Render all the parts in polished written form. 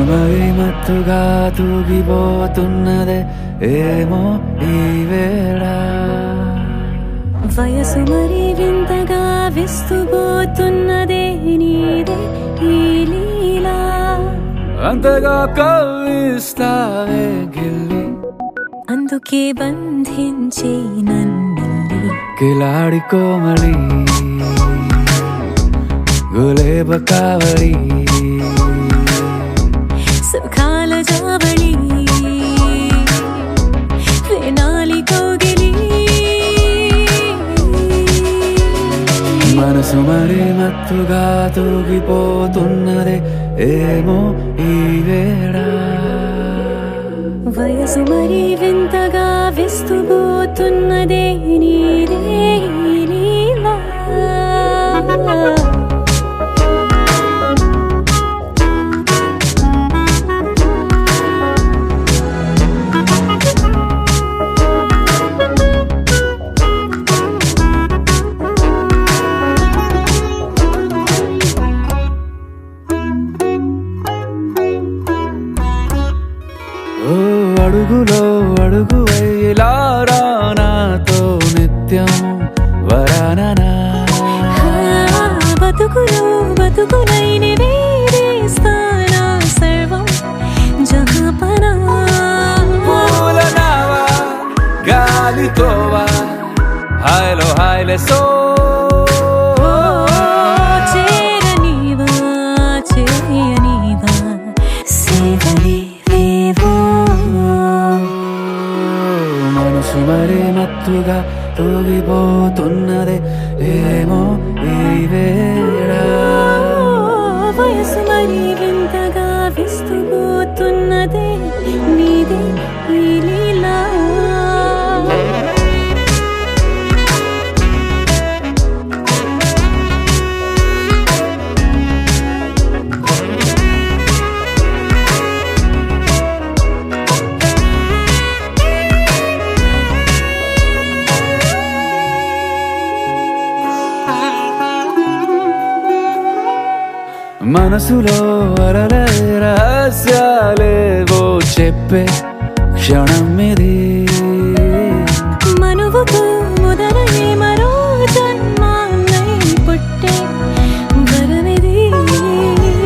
మరి మత్తుగా తూగిపోతున్నదే ఏమో ఈ వేళ వయసు మరి వింతగా విస్తుపోతున్నదే నీదే ఈ లీలా అంతగా కవ్విస్తావే గిల్లి అందుకే బంధించి నన్నిల్లి కిలాడి కోమలి గులేబ కావలి సుఖాల జావళి వేనాలి కోగిలి మనసు మరి మత్తుగా తూగిపోతున్నదే ఏమో ఈ వేళ వయసు మరి వింతగా విస్తుపోతున్నదే నీదే ఈ లీలా ఓ అడుగులో అడుగు వేయలా నాతో నిత్యం వరాననా బతుకులో బతుకులైన వేరేస్తానా సర్వం జహాపనా పూలనావా గాలితోవా హాయ్లో హాయ్లే సో చేరనీవా చేయనీవా సేవలేవేవో మనసు మరి మత్తుగా తూగిపోతున్నదే ఏమో ఈ వేళ వయసు మరి వింతగా విస్తుపోతున్నదే నీదే ఈ లీలా మనసులో అలలే రహస్యాలేవో చెప్పే క్షణం ఇది మనువుకు మొదలై మరో జన్మాన్నై పుట్టే వరమిది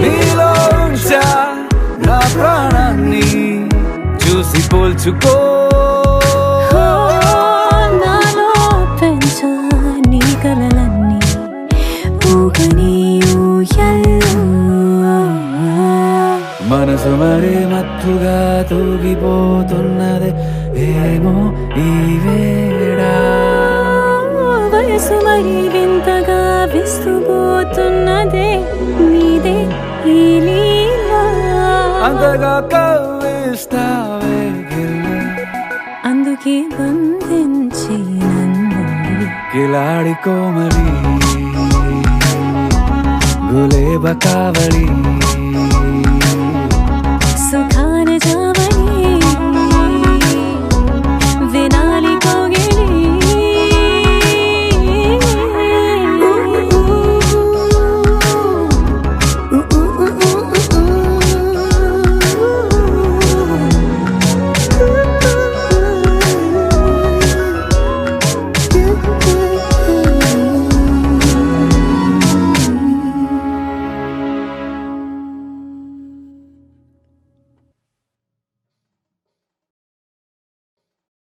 నీలో ఉంచా నా ప్రాణాన్ని చూసి పోల్చుకో నాలో పెంచా నీ కలలన్నీ ఊగని మనసు మరి మత్తుగా తూగిపోతున్నదే ఏమో ఈ వేళ వయసు మరి వింతగా విస్తుపోతున్నదే నీదే ఈ లీలా అంతగా కవ్విస్తావే గిల్లి అందుకే బంధించి నన్ను కిలాడి కోమలి గులేబ కావలి